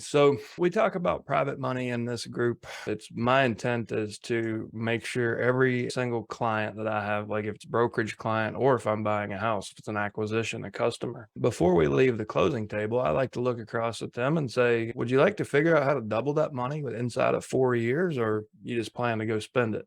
So we talk about private money in this group. It's my intent is to make sure every single client that I have, like if it's a brokerage client or if I'm buying a house, if it's an acquisition, a customer, before we leave the closing table, I like to look across at them and say, would you like to figure out how to double that money inside of 4 years, or you just plan to go spend it?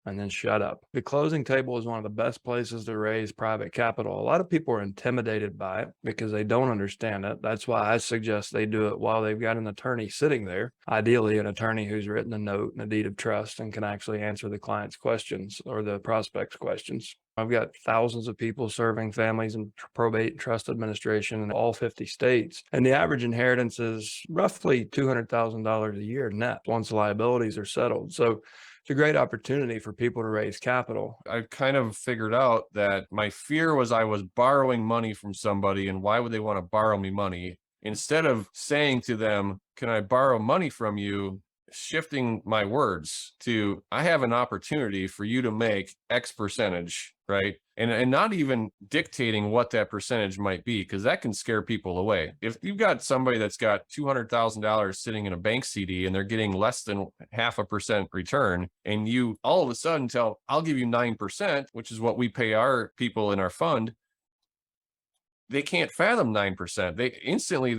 And then shut up. The closing table is one of the best places to raise private capital. A lot of people are intimidated by it because they don't understand it. That's why I suggest they do it while they've got an attorney sitting there, ideally an attorney who's written a note and a deed of trust and can actually answer the client's questions or the prospect's questions. I've got thousands of people serving families in probate and trust administration in all 50 states. And the average inheritance is roughly $200,000 a year net once liabilities are settled. So it's a great opportunity for people to raise capital. I kind of figured out that my fear was I was borrowing money from somebody, and why would they want to borrow me money? Instead of saying to them, can I borrow money from you? Shifting my words to, I have an opportunity for you to make X percentage, right? And not even dictating what that percentage might be, because that can scare people away. If you've got somebody that's got $200,000 sitting in a bank CD and they're getting less than 0.5% return, and you all of a sudden tell, I'll give you 9%, which is what we pay our people in our fund, they can't fathom 9%. They instantly,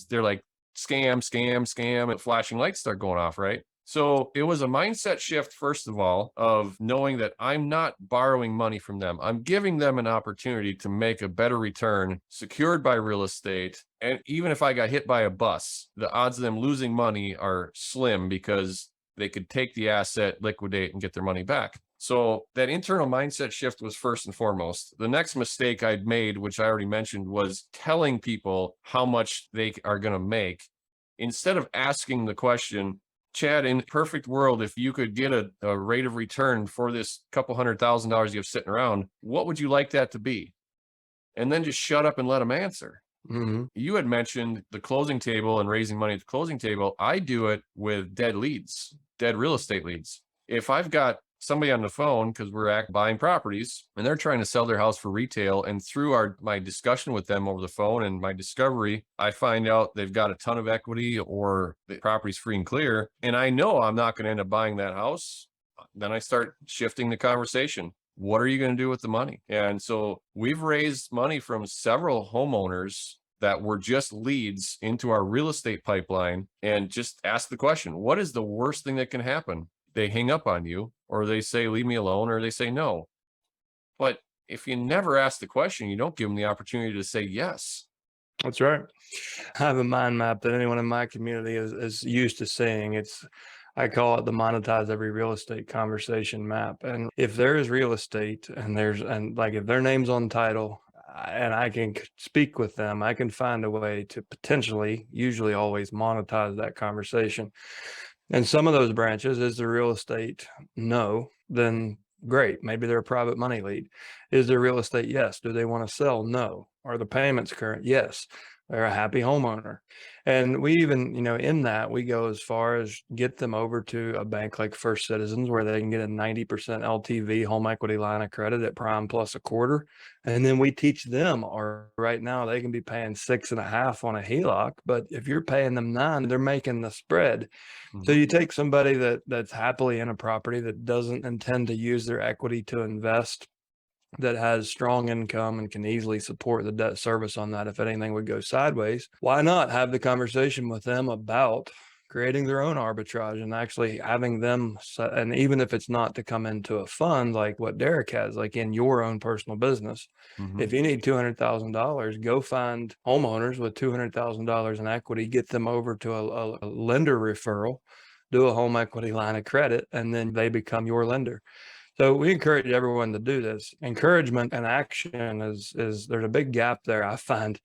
they're like, scam, scam, scam, and flashing lights start going off, right? So it was a mindset shift, first of all, of knowing that I'm not borrowing money from them. I'm giving them an opportunity to make a better return secured by real estate. And even if I got hit by a bus, the odds of them losing money are slim because they could take the asset, liquidate, and get their money back. So that internal mindset shift was first and foremost. The next mistake I'd made, which I already mentioned, was telling people how much they are going to make. Instead of asking the question, Chad, in a perfect world, if you could get a rate of return for this couple $100,000 you have sitting around, what would you like that to be? And then just shut up and let them answer. Mm-hmm. You had mentioned the closing table and raising money at the closing table. I do it with dead leads, dead real estate leads. If I've got somebody on the phone, because we're buying properties and they're trying to sell their house for retail, and through my discussion with them over the phone and my discovery, I find out they've got a ton of equity or the property's free and clear, and I know I'm not going to end up buying that house, then I start shifting the conversation. What are you going to do with the money? And so we've raised money from several homeowners that were just leads into our real estate pipeline, and just ask the question, what is the worst thing that can happen? They hang up on you, or they say, leave me alone, or they say no. But if you never ask the question, you don't give them the opportunity to say yes. That's right. I have a mind map that anyone in my community is used to seeing. I call it the monetize every real estate conversation map. And if there is real estate and like if their name's on title and I can speak with them, I can find a way to potentially, usually always monetize that conversation. And some of those branches, is the real estate no, then great. Maybe they're a private money lead. Is there real estate? Yes. Do they want to sell? No. Are the payments current? Yes. They're a happy homeowner. And we even, in that we go as far as get them over to a bank like First Citizens, where they can get a 90% LTV home equity line of credit at prime plus a quarter. And then we teach them, or right now they can be paying 6.5 on a HELOC, but if you're paying them 9, they're making the spread. So you take somebody that's happily in a property that doesn't intend to use their equity to invest, that has strong income and can easily support the debt service on that if anything would go sideways. Why not have the conversation with them about creating their own arbitrage and actually having them, and even if it's not to come into a fund like what Derek has, like in your own personal business, if you need $200,000, go find homeowners with $200,000 in equity, get them over to a lender referral, do a home equity line of credit, and then they become your lender. So we encourage everyone to do this. Encouragement and action is there's a big gap there, I find,